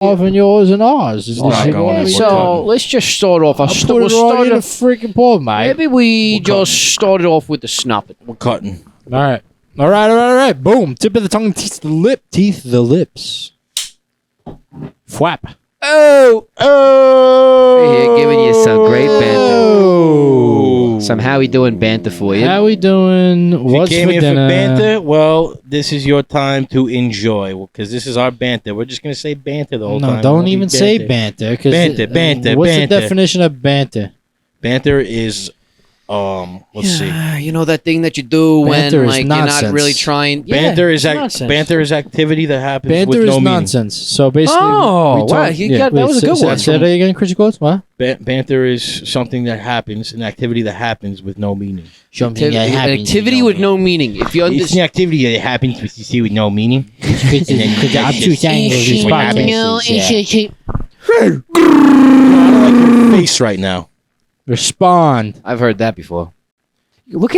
off and yours and ours. So let's just start off. We'll start in a freaking ball, mate. Maybe we just started off with the snopping. We're cutting. All right. Boom. Tip of the tongue, teeth the lips. Fwap. Oh. Here, giving you some great banter. Some how we doing banter for you. How we doing? What's If you came for here dinner? for banter, well, this is your time to enjoy. Because this is our banter. We're just going to say banter the whole time. No, don't even say banter. Banter. What's the definition of banter? Banter is, let's see. You know that thing that you do Banter when is like nonsense. you're not really trying. Banter is nonsense. banter is activity that happens Banter with no is meaning. nonsense. So basically, Oh, we wow, talk- that was a good one. Say that again, Chrissy Quotes. What? Banter is something that happens, an activity that happens with no meaning. Something that An happens activity with no meaning. If you It's understand. an activity that happens with, you see, with no meaning. Because I'm too angry. I don't like your face right now. Respond. I've heard that before. Look.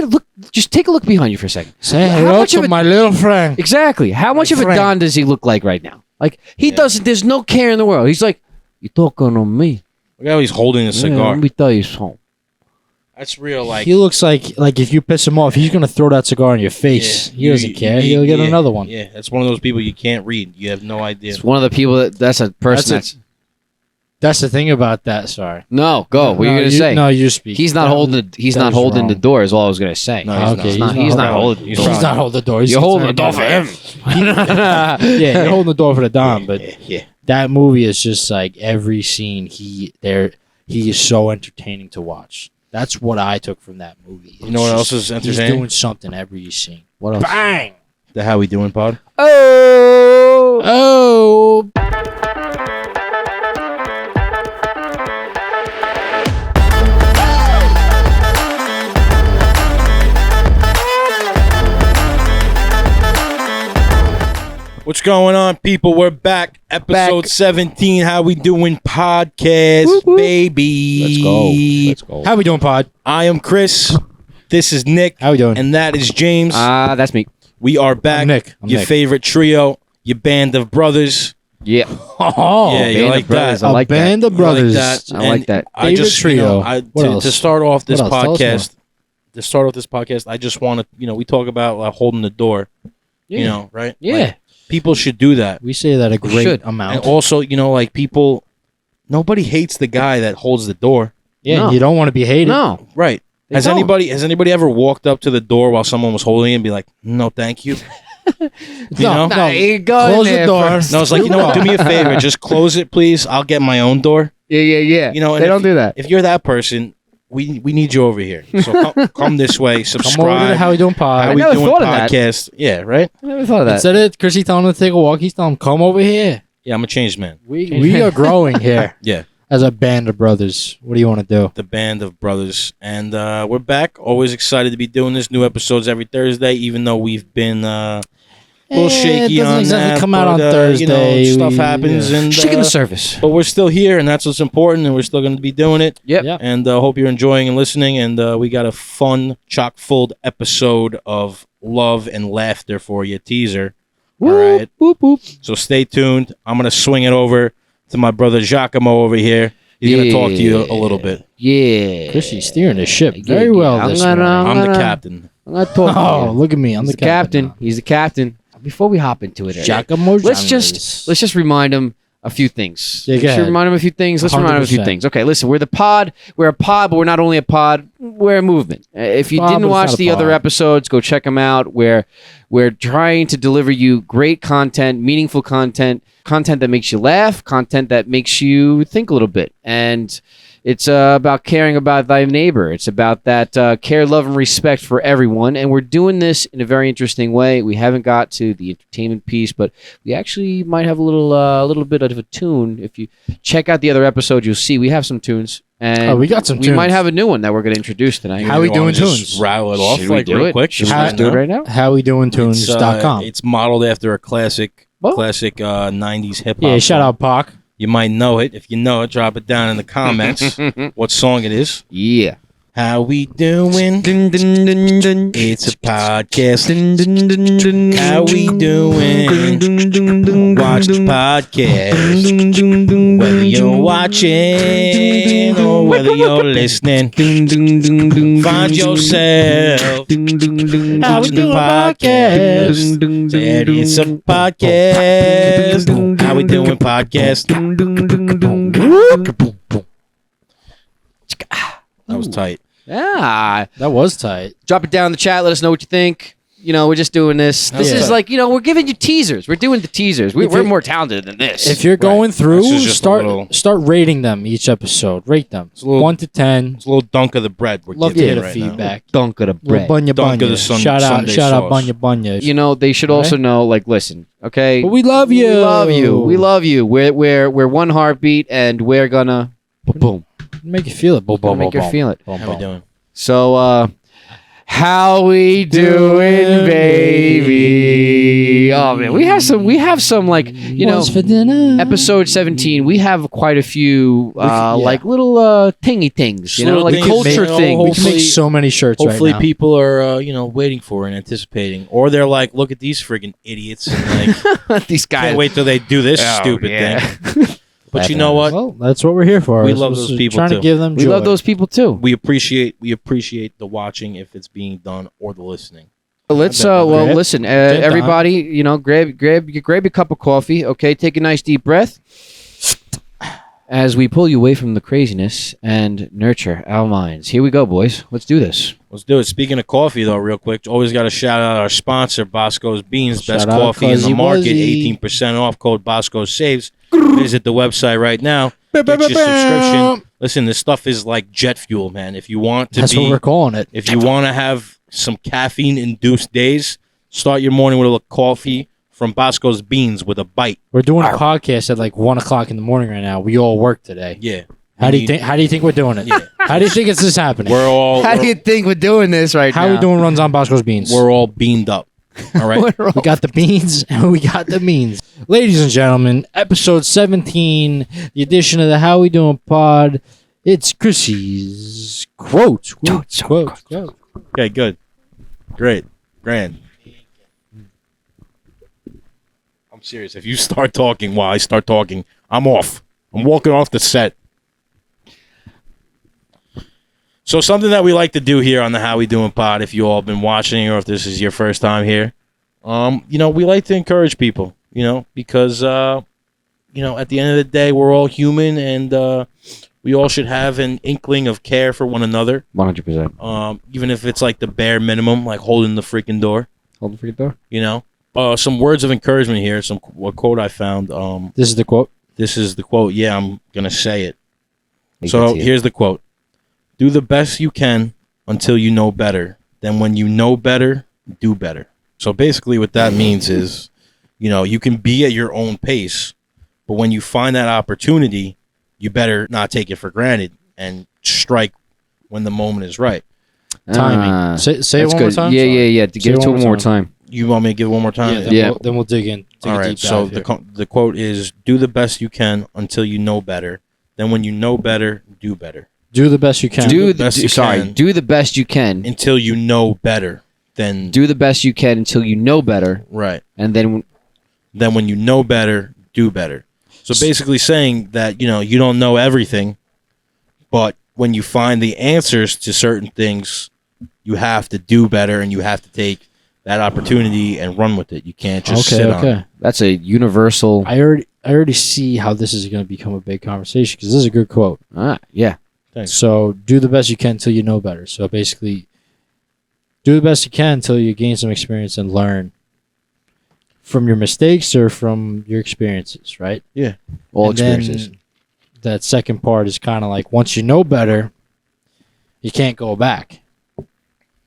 Just take a look behind you for a second. Say How hello much of to a- my little friend. Exactly. How much of a friend. Don does he look like right now? Like he doesn't. There's no care in the world. He's like, you talking to me? Look how he's holding a cigar. Let me tell you something. That's real, like... He looks like if you piss him off, he's gonna throw that cigar in your face. Yeah, he doesn't care. He'll get another one. Yeah, that's one of those people you can't read. You have no idea. It's one of the people that's a person that's. That's the thing about that. Sorry. No, go. What are you gonna say? No, you speak. He's not holding. He's that not was holding the wrong. door. Is all I was gonna say. No, he's Okay, not. He's not holding. He's not holding the door. You're holding the door for him. Yeah, you're holding the door for the Dom. But Yeah. that movie is just like every scene. He is so entertaining to watch. That's what I took from that movie. You know what else is He's entertaining? doing something every scene. What else? Bang! The How We Doing pod. Oh! What's going on, people? We're back. Episode 17, How We Doing podcast, Whoop, whoop. baby. Let's go. How we doing, Pod? I am Chris. This is Nick. How we doing? And that is James. That's me. We are back. I'm Nick. Your favorite trio, your band of brothers. Yeah. Oh, Yeah, you Band of like Brothers. that. I like band that. of brothers. I like that. I Favorite just, trio. What to else? start off this What else? Tell us podcast, I just want to, we talk about holding the door, right? Yeah. Like, people should do that. We say that a great should. amount. And also, people, nobody hates the guy that holds the door. Yeah, No. you don't want to be hated. No. Right. They Has don't. anybody ever walked up to the door while someone was holding it and be like, no, thank you? You know? Nah, you go in Close the there door. first. No, it's like, what? Do me a favor. Just close it, please. I'll get my own door. Yeah. You know, and they if- don't do that. If you're that person, we need you over here. So come this way. Come over to Subscribe. the How We Doing Pod. How I we never doing thought of that. podcast? Yeah, right. I never thought of that. Instead of Chrissy telling him to take a walk, he's telling him, come over here. Yeah, I'm a changed man. We are growing here Yeah, as a band of brothers. What do you want to do? the band of brothers, and we're back. Always excited to be doing this. New episodes every Thursday, even though we've been a little shaky it doesn't on exactly that. come out but, on Thursday. Stuff happens, and Chicken the service. but we're still here, and that's what's important, and we're still going to be doing it. Yep. Yeah. And hope you're enjoying and listening. And we got a fun, chock-full episode of love and laughter for you. Teaser. All right. Boop, boop. So stay tuned. I'm going to swing it over to my brother Giacomo over here. He's going to talk to you a little bit. Yeah. Chrissy's steering the ship Yeah, very well I'm this gonna- morning. I'm the captain. I'm gonna talk. Oh, look at me. I'm He's the captain. He's the captain. Before we hop into it, Giacomo let's Giannis. just remind him a few things. Yeah, go Let's ahead. remind him a few things. Let's remind him a few 100%. things. Okay, listen, we're the pod. We're a pod, but we're not only a pod. We're a movement. If you Pod, but didn't it's watch not a the other pod. episodes, go check them out. We're trying to deliver you great content, meaningful content, content that makes you laugh, content that makes you think a little bit, and it's about caring about thy neighbor. It's about that care, love, and respect for everyone. And we're doing this in a very interesting way. We haven't got to the entertainment piece, but we actually might have a little bit of a tune. If you check out the other episode, you'll see we have some tunes. And we got some We tunes. might have a new one that we're going to introduce tonight. How we You wanna doing just tunes? Rattle it off Should we like do real it? quick. Should we Just just do it right now? HowWeDoingTunes.com. It's modeled after a classic Oh. 90s hip hop. Yeah, shout out Pac. You might know it. If you know it, drop it down in the comments what song it is. Yeah. How we doing? Dun, dun, dun, dun. It's a podcast. Dun, dun, dun, dun. How we doing? Dun, dun, dun, dun, Watch the dun, podcast. dun, dun, dun, Whether you're dun, watching or whether you're listening, dun, dun, dun, dun, find dun, yourself dun, dun, dun, How we watching the doing podcast. dun, dun, Said dun, it's a dun, podcast. How we doing podcast? dun, dun, dun, dun, dun. That was tight. Yeah. That was tight. Drop it down in the chat. Let us know what you think. You know, we're just doing this. This Yeah. is like, you know, we're giving you teasers. We're doing the teasers. We're you're- more talented than this. If you're going through, This is just a little- start rating them each episode. Rate them a little- 1 to 10. It's a little dunk of the bread. We're Love to giving hear right the now. feedback. Dunk of the Little bread. bunya Dunk of the bunya. Shout Sunday out sauce. bunya bunya. You know, they should also know, like, listen, okay? But we love you. We love you. We love you. We're one heartbeat, and we're gonna boom. Make you feel it. Boom, Gonna boom, make boom, you feel it. boom, How we boom. doing? So, how we doing, baby? Oh man, we have some like, you know, What's for dinner? episode 17. We have quite a few yeah. like little tingy things, you know, Little like things. culture We can things. We can make Hopefully- so many shirts Hopefully right now. people are waiting for and anticipating, or they're like, look at these friggin' idiots, and like These guys. can't wait till they do this Oh, stupid yeah. thing. But you know what? Well, that's what we're here for. We Is- love is those people Trying too. to give them We joy. love those people too. We appreciate the watching if it's being done or the listening. Let's Grab- listen, Get down. everybody, you know, grab your cup of coffee, okay? Take a nice deep breath as we pull you away from the craziness and nurture our minds. Here we go, boys. Let's do this. Let's do it. Speaking of coffee, though, real quick, always got to shout out our sponsor, Bosco's Beans, best Shout out coffee in the Cuzzy market. Wuzzy. 18% off. Code Bosco Saves. Visit the website right now. Get your subscription. Listen, this stuff is like jet fuel, man. If you want to That's what be, we're calling it. if you want to have some caffeine-induced days, start your morning with a little coffee from Bosco's Beans with a bite. We're doing a podcast at like 1 o'clock in the morning right now. We all work today. Yeah. How do you think? How do you think we're doing it? Yeah. How do you think it's this happening? We're all think we're doing this right How we doing runs on Bosco's Beans? we're all beamed up. All right. We got the beans and we got the means. Ladies and gentlemen, episode 17, the edition of the How We Doing pod. It's Chrissy's quote. Okay, good. Great. Grand. I'm serious. If you start talking while I start talking, I'm off. I'm walking off the set. So something that we like to do here on the How We Doing pod, if you all been watching or if this is your first time here, we like to encourage people, because at the end of the day, we're all human and we all should have an inkling of care for one another. 100%. Even if it's like the bare minimum, like holding the freaking door, Hold the freaking door. some words of encouragement here. A quote I found. This is the quote. This is the quote. Yeah, I'm going to say it. You So can see it. here's the quote. Do the best you can until you know better. Then when you know better, do better. So basically what that means is, you can be at your own pace, but when you find that opportunity, you better not take it for granted and strike when the moment is right. Timing. Say it That's one more good. time. Yeah. To give it it to one one more more time. You want me to give it one more time? Then we'll dig in. Take All a right. deep So dive here. the quote is, do the best you can until you know better. Then when you know better, do better. Do the best you can. the best you can. Do the best you can. Until you know better, then Do the best you can until you know better, right. and then Then when you know better, do better. So basically saying that, you don't know everything, but when you find the answers to certain things, you have to do better and you have to take that opportunity and run with it. You can't just sit on it. that's a universal. I already see how this is going to become a big conversation because this is a good quote. Yeah. Thanks. So do the best you can until you know better. So basically, do the best you can until you gain some experience and learn from your mistakes or from your experiences, right? All And then experiences. that second part is kind of like once you know better, you can't go back,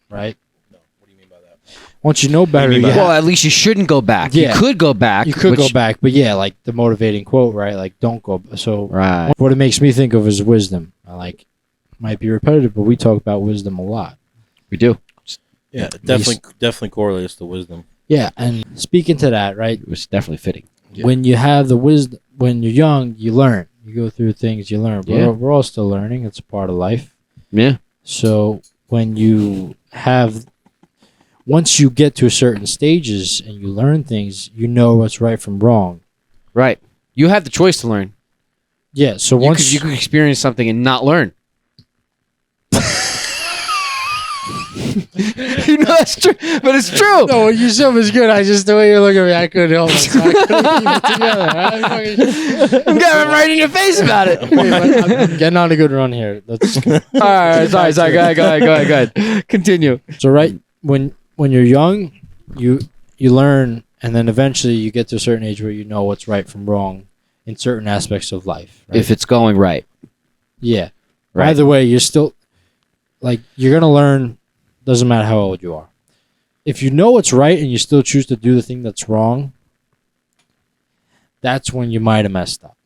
right? No, what do you mean by that? Once you know better, mean by you that? Well, at least you shouldn't go back. Yeah. You could go back. you could go which- back, but yeah, like the motivating quote, right? Like don't go. So Right. what it makes me think of is wisdom. Might be repetitive, but we talk about wisdom a lot. We do. Yeah, definitely correlates to wisdom. Yeah, and speaking to that, right? It was definitely fitting. Yeah. When you have the wisdom, when you're young, you learn. You go through things, you learn. Yeah. We're all still learning. It's a part of life. Yeah. So when you have, once you get to certain stages and you learn things, you know what's right from wrong. Right. You have the choice to learn. Yeah. So once You could experience something and not learn. You know that's true, but it's true. No, what you said was good. I just, the way you look at me, I couldn't help it. So I couldn't keep it together. I'm getting right in your face about it. I'm getting on a good run here. Let's All right, sorry. Go ahead. Continue. So right when you're young, you learn, and then eventually you get to a certain age where you know what's right from wrong in certain aspects of life. Right? If it's going right. Yeah. Right. Either way, you're still like, you're gonna learn. Doesn't matter how old you are. If you know what's right and you still choose to do the thing that's wrong, that's when you might have messed up.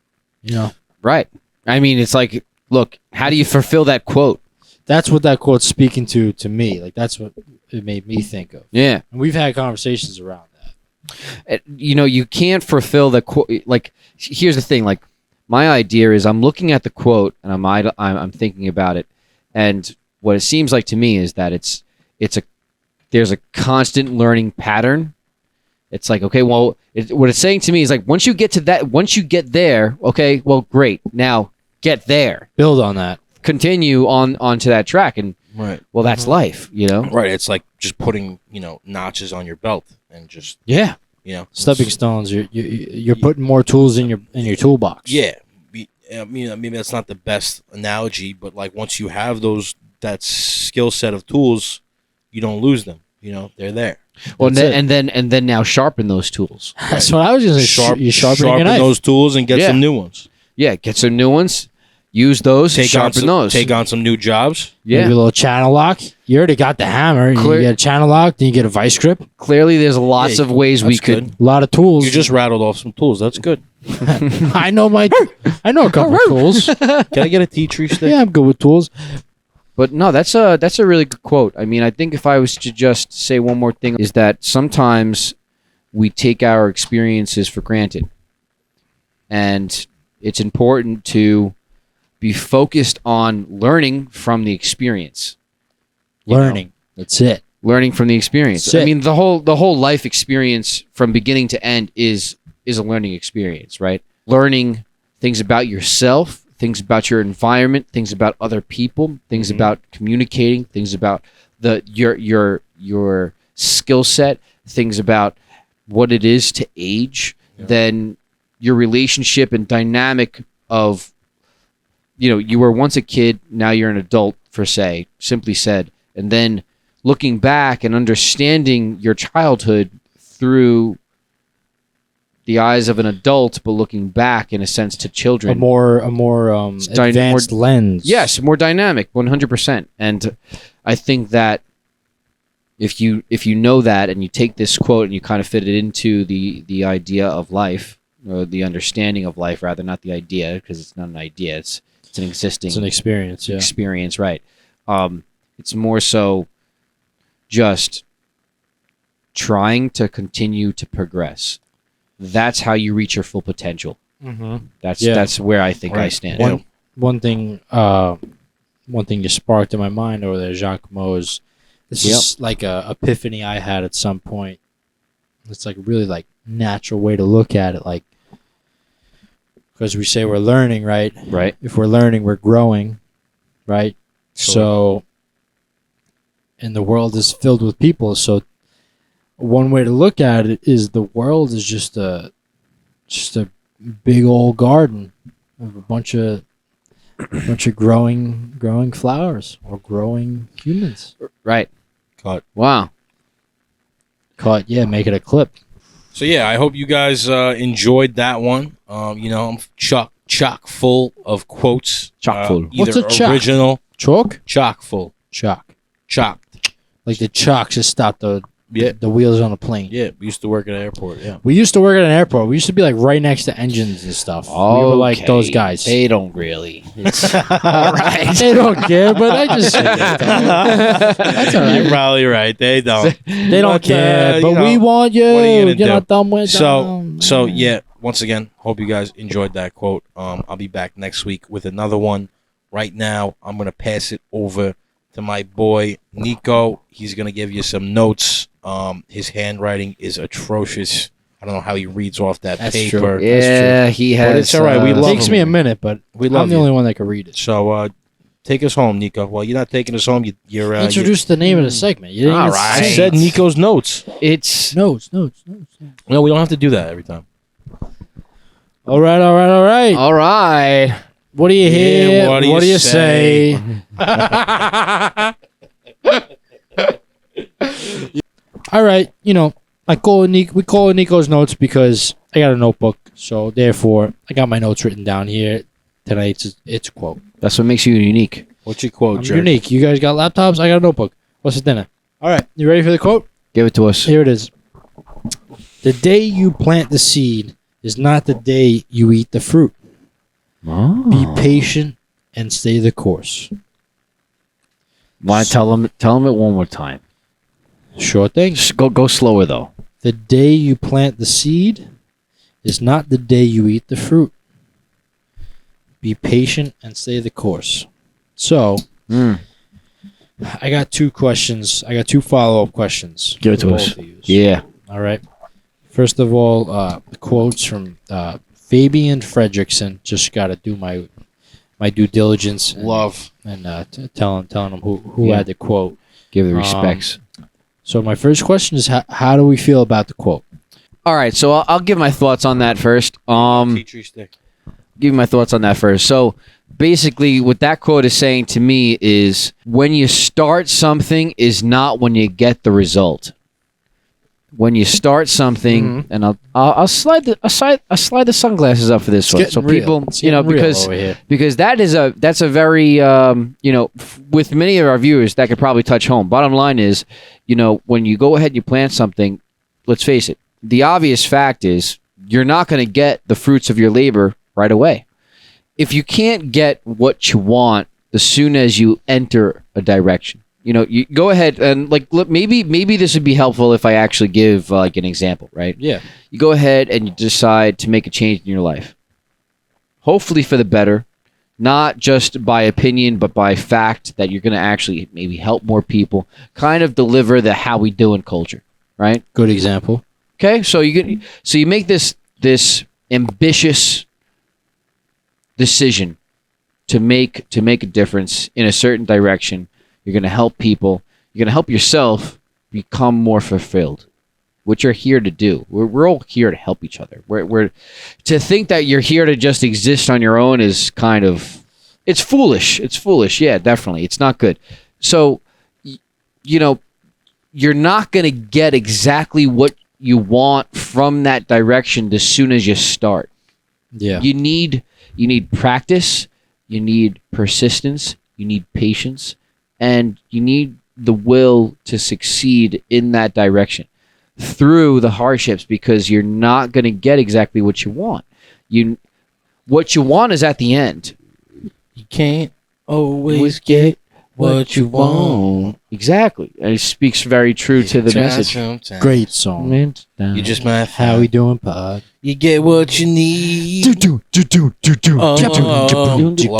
You know. Right. I mean, it's like, look, how do you fulfill that quote? That's what that quote's speaking to me. Like, that's what it made me think of. Yeah. And we've had conversations around that. You know, you can't fulfill the quote. Like, here's the thing. Like, my idea is I'm looking at the quote and I'm thinking about it, and what it seems like to me is that there's a constant learning pattern. It's like, okay, well, what it's saying to me is like, once you get there, okay, well, great. Now get there. Build on that. Continue onto that track, and Right. well, that's life, you know. Right. It's like just putting, notches on your belt and just, Yeah. Stepping stones. You're putting more tools in your toolbox. Yeah. I mean, that's not the best analogy, but like once you have that skill set of tools, you don't lose them. They're there. Well, That's and then now sharpen those tools. That's what I was going to say. You sharpen your knife. those tools and get Yeah. some new ones. Yeah, get some new ones. Use those. Sharpen those. Take on some new jobs. Maybe a little channel lock. You already got the hammer. Clear- You get a channel lock. Then you get a vice grip. Clearly, there's lots Yeah, of ways we that's could. good. A lot of tools. You just rattled off some tools. That's good. I know a couple of tools. Can I get a tea tree stick? Yeah, I'm good with tools. But no, that's a really good quote. I mean, I think if I was to just say one more thing, is that sometimes we take our experiences for granted, and it's important to be focused on learning from the experience. Learning. That's it. Learning from the experience. That's it. I mean, the whole life experience from beginning to end is a learning experience, right? Learning things about yourself, things about your environment, things about other people, things about communicating, things about your skill set, things about what it is to age, then your relationship and dynamic of, you were once a kid, now you're an adult, simply said, and then looking back and understanding your childhood through the eyes of an adult, but looking back in a sense to children. A more advanced lens. Yes, more dynamic, 100%. And I think that if you know that and you take this quote and you kind of fit it into the idea of life, or the understanding of life, rather, not the idea, because it's not an idea, it's an existing, It's an experience. Yeah. experience, right? It's more so just trying to continue to progress. That's how you reach your full potential. Mm-hmm. That's where I think I stand. One thing you sparked in my mind over there, Jacques Mo's. This is like a epiphany I had at some point. It's like a really like natural way to look at it, like, because we say we're learning, right? Right. If we're learning, we're growing, right? So, and the world is filled with people. So, one way to look at it is the world is just a big old garden of a bunch of growing flowers or growing humans. Right. Cut. Wow. Make it a clip. So yeah, I hope you guys enjoyed that one. I'm chock full of quotes. Chock full. Either What's a chock? original, Chalk? chock full, Chalk. chocked. Like the chalk just stopped the wheels on a plane. Yeah, we used to work at an airport. Yeah. We used to work at an airport. We used to be like right next to engines and stuff. We were like those guys. They don't really. All right. They don't care, but I just say that. That's all right. You're probably right. They don't. They don't But, care, but you know, we want you. what are you gonna You're do? not dumb with So yeah. Once again, hope you guys enjoyed that quote. I'll be back next week with another one. Right now, I'm gonna pass it over to my boy Nico. He's gonna give you some notes. His handwriting is atrocious. I don't know how he reads off that That's paper. true. Yeah, he has. But it's all right, we It love takes him. me a minute, but We love I'm the you. only one that can read it. So take us home, Nico. Well, you're not taking us home. You're Introduce the name of the segment. You didn't All even right. I say said Nico's notes. It's notes. No, we don't have to do that every time. All right. all right. What do you hear? what do What do you you say? All right. We call it Nico's notes because I got a notebook. So therefore, I got my notes written down here. Tonight's it's a quote. That's what makes you unique. What's your quote, I'm Jerk? unique. You guys got laptops? I got a notebook. What's the dinner? All right. You ready for the quote? Give it to us. Here it is. The day you plant the seed is not the day you eat the fruit. Be patient and stay the course. Want to tell him it one more time? Sure thing. Just go slower though. The day you plant the seed is not the day you eat the fruit. Be patient and stay the course. So, I got two questions. I got two follow-up questions. Give it for to both us. of yous. Yeah. All right. First of all, quotes from Fabian Fredrickson. Just got to do my due diligence. Love. And telling them who Yeah. had the quote. Give the respects. So my first question is, how do we feel about the quote? All right, so I'll give my thoughts on that first. Tea tree stick. Give you my thoughts on that first. So basically what that quote is saying to me is when you start something is not when you get the result. When you start something, and I'll slide the sunglasses up for this one, so people, because that's a very with many of our viewers that could probably touch home. Bottom line is, when you go ahead and you plant something, let's face it, the obvious fact is you're not going to get the fruits of your labor right away. If you can't get what you want as soon as you enter a direction, you go ahead and look, maybe this would be helpful if I actually give an example, right? Yeah. You go ahead and you decide to make a change in your life. Hopefully for the better, not just by opinion, but by fact that you're going to actually maybe help more people, kind of deliver the how we doing culture, right? Good example. Okay, so you make this ambitious decision to make a difference in a certain direction. You're going to help people. You're going to help yourself become more fulfilled, which you're here to do. We're all here to help each other. We're to think that you're here to just exist on your own is kind of, it's foolish. It's foolish. Yeah, definitely. It's not good. So, you're not going to get exactly what you want from that direction as soon as you start. Yeah. You need practice, you need persistence, you need patience, and you need the will to succeed in that direction through the hardships, because you're not going to get exactly what you want. What you want is at the end. You can't always get what you want. Exactly. And it speaks very true to the message. Sometimes. Great song. You just might How we doing, pod? You get what you need. Love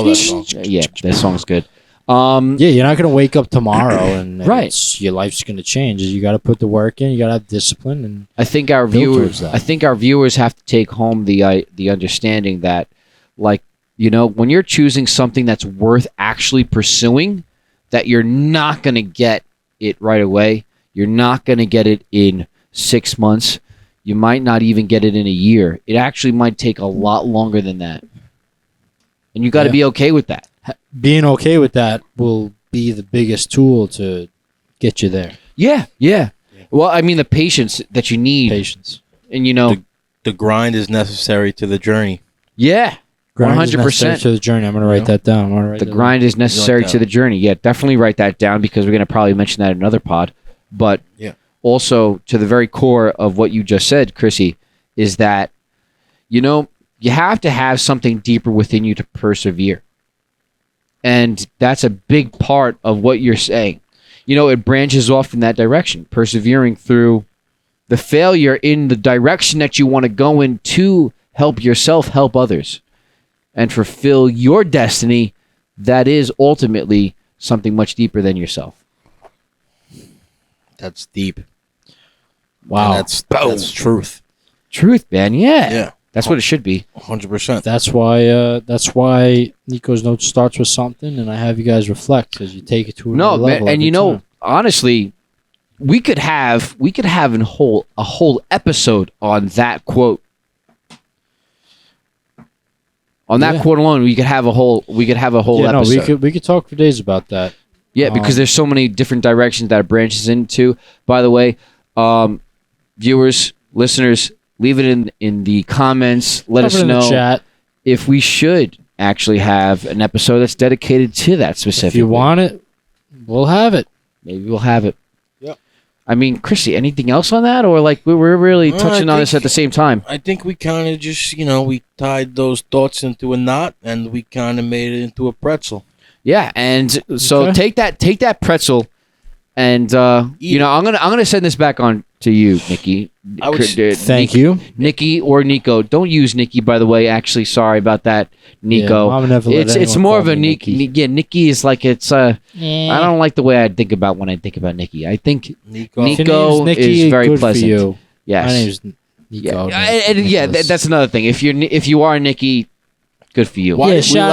that song. Yeah, that song's good. Yeah, you're not gonna wake up tomorrow and Right. your life's gonna change. You got to put the work in. You got to have discipline, and I think our Built towards viewers have to take home the understanding that, when you're choosing something that's worth actually pursuing, that you're not going to get it right away. You're not going to get it in 6 months. You might not even get it in a year. It actually might take a lot longer than that. And you got to Yeah. be okay with that. being okay with that will be the biggest tool to get you there. Yeah. Well, I mean, the patience that you need. Patience. And, The grind is necessary to the journey. yeah. Grind is 100%. necessary to the journey. I'm gonna write that down. I'm gonna write The that grind is necessary that. to the journey. Yeah, definitely write that down, because we're going to probably mention that in another pod. But Yeah. also to the very core of what you just said, Chrissy, is that, you have to have something deeper within you to persevere. And that's a big part of what you're saying. It branches off in that direction, persevering through the failure in the direction that you want to go in to help yourself, help others, and fulfill your destiny that is ultimately something much deeper than yourself. That's deep. Wow. And that's truth. Truth, man. Yeah. Yeah. That's what it should be. 100%. That's why Nico's note starts with something, and I have you guys reflect as you take it to another No, level. man, and every time. honestly, we could have a whole episode on that quote. On that quote alone, we could have a whole episode. No, we could talk for days about that. Yeah, because there's so many different directions that it branches into. By the way, viewers, listeners, leave it in the comments. Let us in know the chat. if we should actually have an episode that's dedicated to that specifically. If you want it, we'll have it. Maybe we'll have it. Yep. I mean, Chrissy, anything else on that? Or like we're really touching on this at the same time? I think we kind of just, we tied those thoughts into a knot and we kind of made it into a pretzel. Yeah, and so Okay. take that pretzel and I'm gonna send this back on to you, Nikki. I would Thank you. Nikki or Nico. Don't use Nikki, by the way. Actually, sorry about that, Nico. Yeah, Mom never let it's anyone more call of a me Nikki. Nikki. Yeah, Nikki is like it's. I don't like the way I think about when I think about Nikki. I think Nico. Nico If your name's Nikki, is very good pleasant. For you. Yes. My name's Nico. Yeah, that's another thing. If you are Nikki, good for you. Why Yeah, did- shout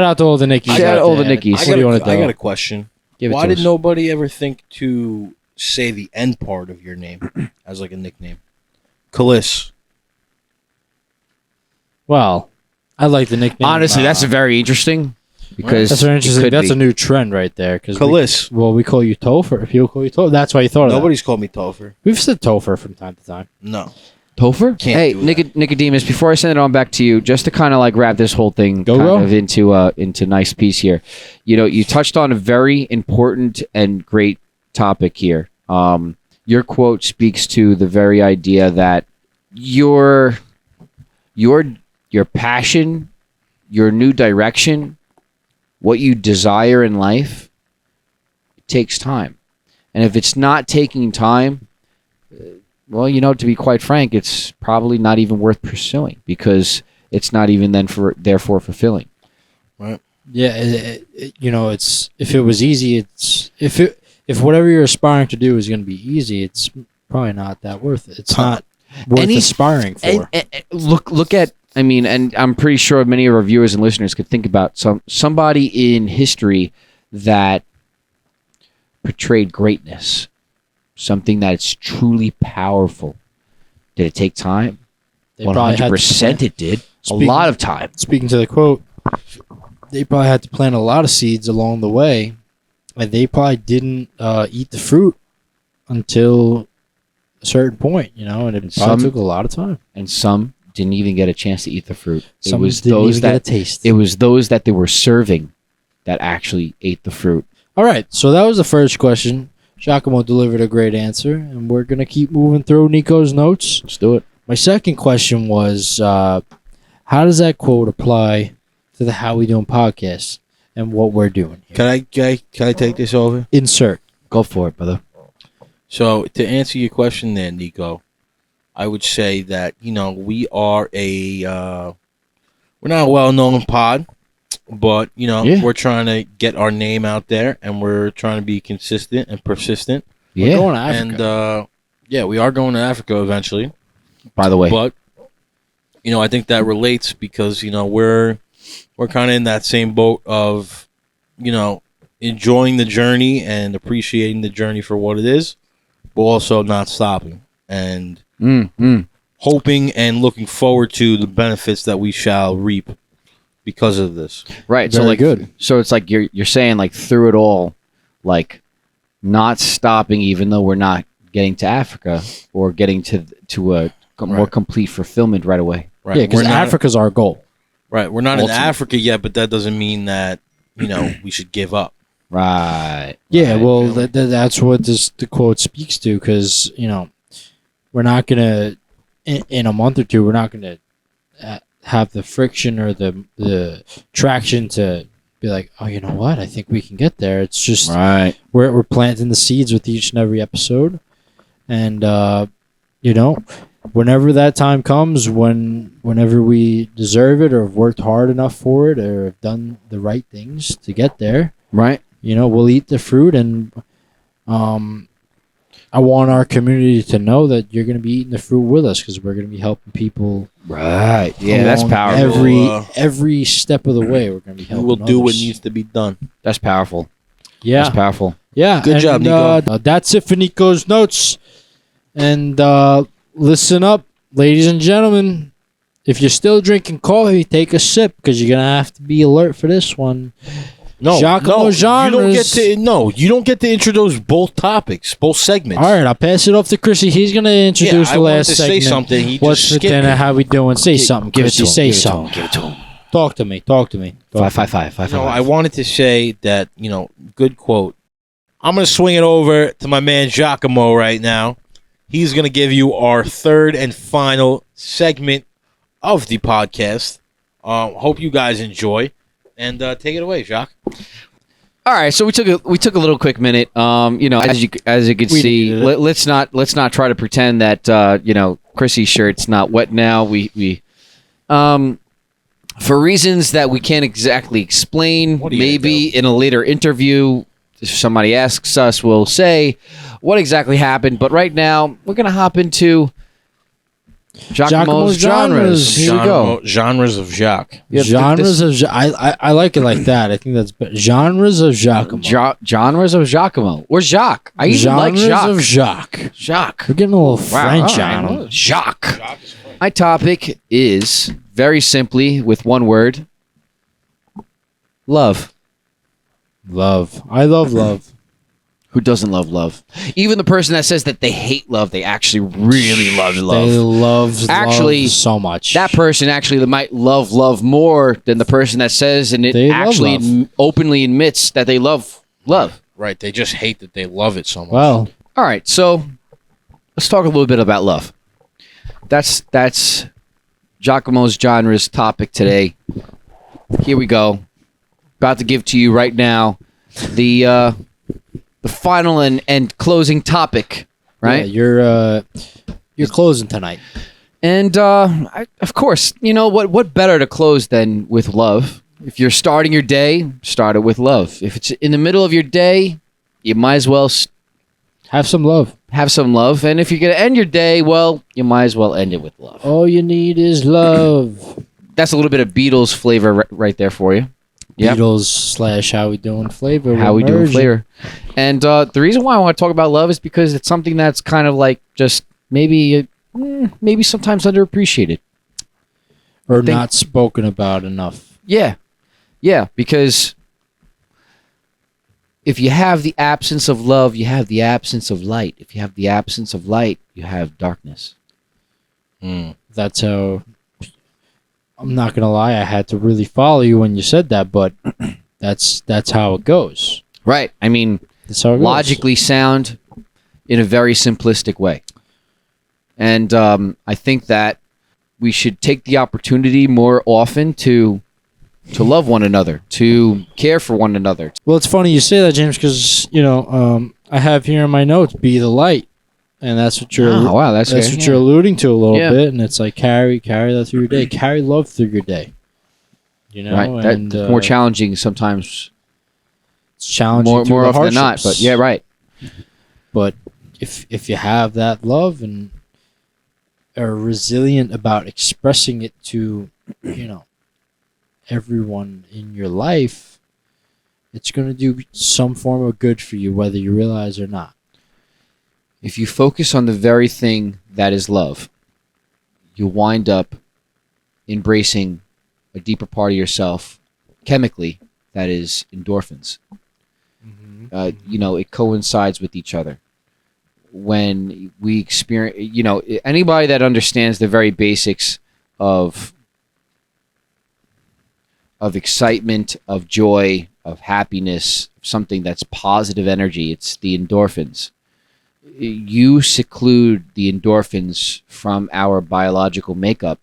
out to all the Nickies. Shout out out all the there. Nickies. What do you want to I do? got a question. Give it Why to did us. nobody ever think to say the end part of your name as like a nickname? Kalis. Well, I like the nickname. Honestly, that's very interesting because That's very interesting. it could That's be. a new trend right there. Kalis. We call you Topher. People call you Topher. That's why you thought of that. Nobody's called me Topher. We've said Topher from time to time. No. Topher? Can't Hey, do that. Nicodemus, before I send it on back to you, just to kind of like wrap this whole thing Go. into nice piece here. You touched on a very important and great topic here. Your quote speaks to the very idea that your passion, your new direction, what you desire in life, it takes time. And if it's not taking time, well, to be quite frank, it's probably not even worth pursuing because it's not even therefore fulfilling. Right. Yeah, it's if it was easy, if whatever you're aspiring to do is going to be easy, it's probably not that worth it. It's not worth aspiring for. And look at, I mean, and I'm pretty sure many of our viewers and listeners could think about somebody in history that portrayed greatness, something that's truly powerful. Did it take time? They probably had to 100% it did. Speaking- A lot of time. Speaking to the quote, they probably had to plant a lot of seeds along the way, and they probably didn't eat the fruit until a certain point, and it probably took a lot of time. And some didn't even get a chance to eat the fruit. Some didn't even get a taste. It was those that they were serving that actually ate the fruit. All right, so that was the first question. Giacomo delivered a great answer, and we're going to keep moving through Nico's notes. Let's do it. My second question was, how does that quote apply to the How We Doing podcast and what we're doing here? Can I take this over? Insert. Go for it, brother. So to answer your question there, Nico, I would say that, we are we're not a well-known pod, but, we're trying to get our name out there and we're trying to be consistent and persistent. We're Yeah. going to Africa. And, we are going to Africa eventually. By the way. But, I think that relates because, we're kind of in that same boat of, enjoying the journey and appreciating the journey for what it is, but also not stopping and hoping and looking forward to the benefits that we shall reap because of this. Right. Very good. So it's like you're saying like through it all, like not stopping even though we're not getting to Africa or getting to a more complete fulfillment right away. Right. Yeah, because We're not- Africa's our goal. Right. We're not in Ultimate. Africa yet, but that doesn't mean that, we should give up. Right. Yeah, Right. well, that's what the quote speaks to, because we're not gonna in a month or two we're not gonna have the friction or the traction to be like, oh, you know what? I think we can get there. It's just Right. we're planting the seeds with each and every episode, and whenever that time comes, whenever we deserve it or have worked hard enough for it or have done the right things to get there, Right. We'll eat the fruit, and I want our community to know that you're going to be eating the fruit with us, because we're going to be helping people. Right. Yeah, that's along powerful. Every step of the way, we're going to be We helping. will do what others. needs to be done. That's powerful. Yeah, That's powerful. yeah. Good job, Nico. That's it for Nico's notes. And listen up, ladies and gentlemen. If you're still drinking coffee, take a sip, because you're going to have to be alert for this one. Giacomo genres. You don't get to introduce both topics, both segments. All right, I'll pass it off to Chrissy. He's going to introduce the last segment. Say something. He What's just for skipped dinner? it. How we doing? Say something, Give it to Chrissy. him. Say Give it to something. him. Give it to him. Talk to me. Talk to me. Five. I wanted to say that, good quote. I'm going to swing it over to my man Giacomo right now. He's going to give you our third and final segment of the podcast. Hope you guys enjoy. And take it away, Jacques. All right, so we took a little quick minute. As you can see, let's not try to pretend that Chrissy's shirt's not wet now. We for reasons that we can't exactly explain, maybe in a later interview, if somebody asks us, we'll say what exactly happened. But right now, we're gonna hop into Giacomo's genres. Here we go. Genres of Jacques. Yep, Genres of I like it like that. I think that's better. Genres of Giacomo. Genres of Giacomo or Jacques. I even like Jacques. Of Jacques. Jacques. We're getting a little French all right. on him. Jacques. My topic is very simply with one word: love. Love. I love love. Who doesn't love love? Even the person that says that they hate love, they actually really love love. They love love so much. That person actually might love love more than the person that says and it They actually love love. openly admits that they love love. Right. They just hate that they love it so much. Well, All right, so let's talk a little bit about love. That's Giacomo's genres topic today. Here we go. About to give to you right now the final and closing topic, right? yeah, you're closing tonight. And of course, what better to close than with love? If you're starting your day, start it with love. If it's in the middle of your day, you might as well Have some love. have some love. And if you're going to end your day, well, you might as well end it with love. All you need is love. That's a little bit of Beatles flavor right there for you. Yep. Beatles / How We Doing flavor. How we doing merging. flavor. And the reason why I want to talk about love is because it's something that's kind of like just maybe sometimes underappreciated. Or not spoken about enough. Yeah. Yeah, because if you have the absence of love, you have the absence of light. If you have the absence of light, you have darkness. That's how... I'm not going to lie. I had to really follow you when you said that, but that's how it goes. Right. I mean, That's how it goes. logically sound in a very simplistic way. And I think that we should take the opportunity more often to love one another, to care for one another. Well, it's funny you say that, James, because, I have here in my notes, be the light. And that's what you're that's what you're alluding to a little bit, and it's like carry that through your day, carry love through your day. Right. And That's more challenging sometimes. It's challenging More through the often than not, hardships. but yeah, right. But if you have that love and are resilient about expressing it to, everyone in your life, it's going to do some form of good for you, whether you realize or not. If you focus on the very thing that is love, you wind up embracing a deeper part of yourself chemically, that is endorphins. It coincides with each other. When we experience, anybody that understands the very basics of excitement, of joy, of happiness, something that's positive energy, it's the endorphins. You seclude the endorphins from our biological makeup.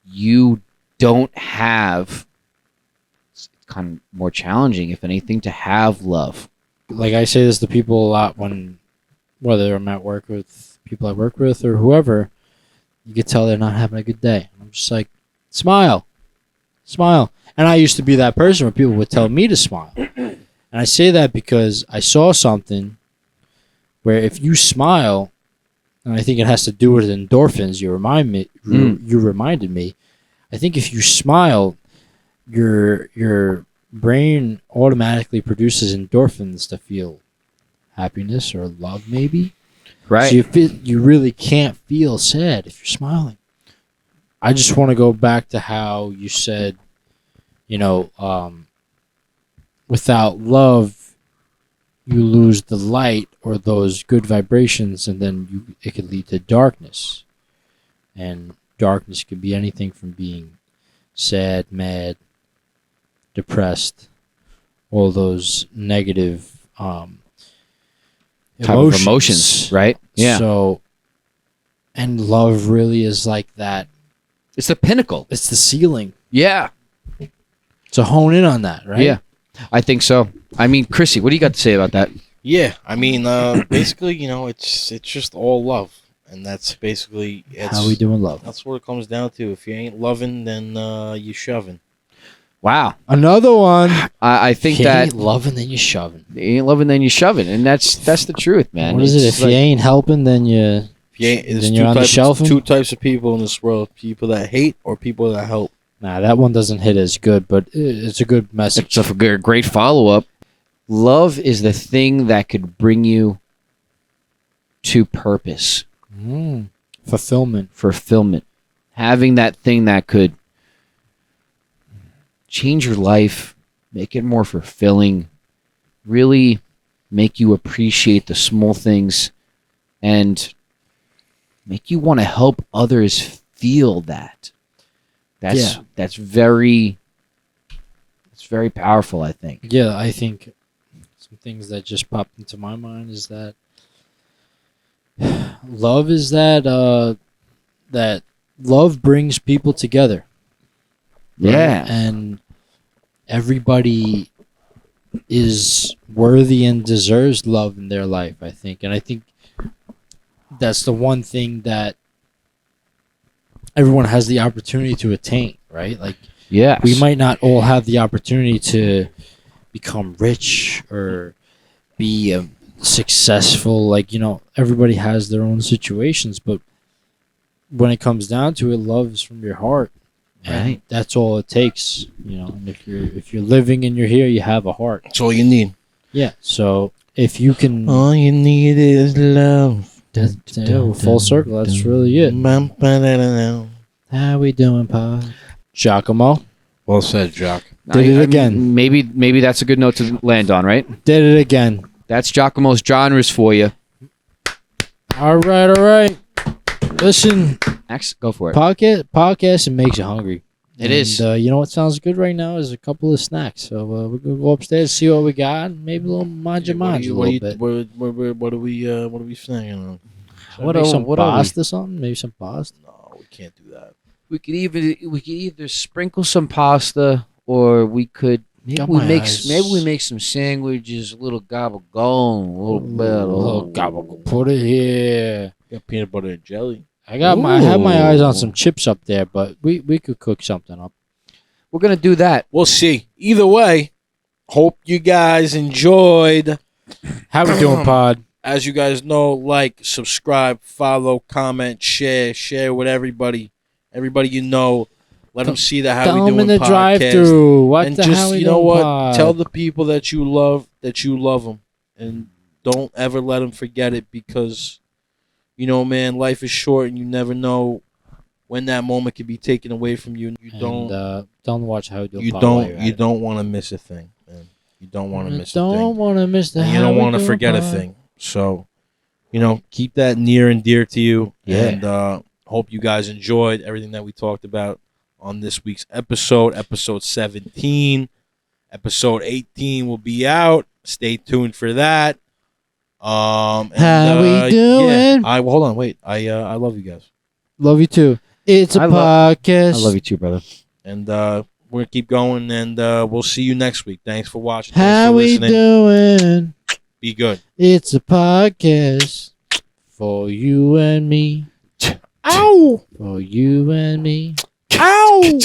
You don't have, it's kind of more challenging, if anything, to have love. Like I say this to people a lot whether I'm at work with people I work with or whoever, you can tell they're not having a good day. I'm just like, smile. And I used to be that person where people would tell me to smile. And I say that because I saw something where if you smile, and I think it has to do with endorphins. You reminded me. I think if you smile, your brain automatically produces endorphins to feel happiness or love, maybe. Right. So you really can't feel sad if you're smiling. I just want to go back to how you said, without love, you lose the light or those good vibrations, and then it could lead to darkness. And darkness could be anything from being sad, mad, depressed, all those negative Type of emotions, right? Yeah. So, and love really is like that. It's the pinnacle. It's the ceiling. Yeah. So hone in on that, right? Yeah. I think so. I mean, Chrissy, what do you got to say about that? Yeah, I mean, basically, it's just all love, and that's basically How we doing love. That's what it comes down to. If you ain't loving, then you shoving. Wow. Another one. I think if you that ain't loving, then you're shoving. you ain't loving, then you shoving, and that's the truth, man. What is it? If you ain't helping, then you. There's you're on the shelf. two types of people in this world: people that hate or people that help. Nah, that one doesn't hit as good, but it's a good message. It's a great follow up. Love is the thing that could bring you to purpose, Fulfillment. having that thing that could change your life, make it more fulfilling, really make you appreciate the small things, and make you want to help others feel that. That's very powerful, I think. Yeah, I think some things that just popped into my mind is that love is that love brings people together. right? Yeah. And everybody is worthy and deserves love in their life, I think. And I think that's the one thing that everyone has the opportunity to attain, right? Like, Yes. we might not all have the opportunity to become rich or be successful. Like, everybody has their own situations, but when it comes down to it, love is from your heart. And Right. that's all it takes, And if you're living and you're here, you have a heart. That's all you need. Yeah. So if you can, All you need is love. full circle. That's really it. How we doing, Pa? Giacomo Well said, Jock. did it again. Maybe that's a good note to land on, right? Did it again. That's Giacomo's genres for you. All right. Listen, Max, go for it. podcast, it makes you hungry. It is. You know what sounds good right now is a couple of snacks. So we're gonna go upstairs, see what we got, maybe a little manja a little bit. What are we saying? What are some pasta? Something? Maybe some pasta. No, we can't do that. We could either sprinkle some pasta, or we could maybe we make some sandwiches, a little gabagool, a little bit, A little gabagool. Put it here. Got peanut butter and jelly. I have my eyes on some chips up there, but we could cook something up. We're gonna do that. We'll see. Either way, hope you guys enjoyed. How we doing, Pod? As you guys know, like, subscribe, follow, comment, share with everybody. Everybody you know. Let them see the How We Doing in the podcast. drive-thru. What And the just, How We you know Doing what? Pod? Tell the people that you love them. And don't ever let them forget it, because, man, life is short and you never know when that moment could be taken away from you. Don't watch How We Doing You Pod. don't want to miss a thing, man. You don't want to miss a Don't thing. want to miss the. And you How don't We want to Doing forget a Pod. thing. So, keep that near and dear to you. Yeah. And hope you guys enjoyed everything that we talked about on this week's episode 17. Episode 18 will be out. Stay tuned for that. How we doing? Yeah. Hold on, wait. I love you guys. Love you too. It's a podcast. I love you too, brother. And we're gonna keep going, and we'll see you next week. Thanks for watching. Thanks How for we listening. doing? Be good. It's a podcast for you and me. Ow! For you and me. Ow!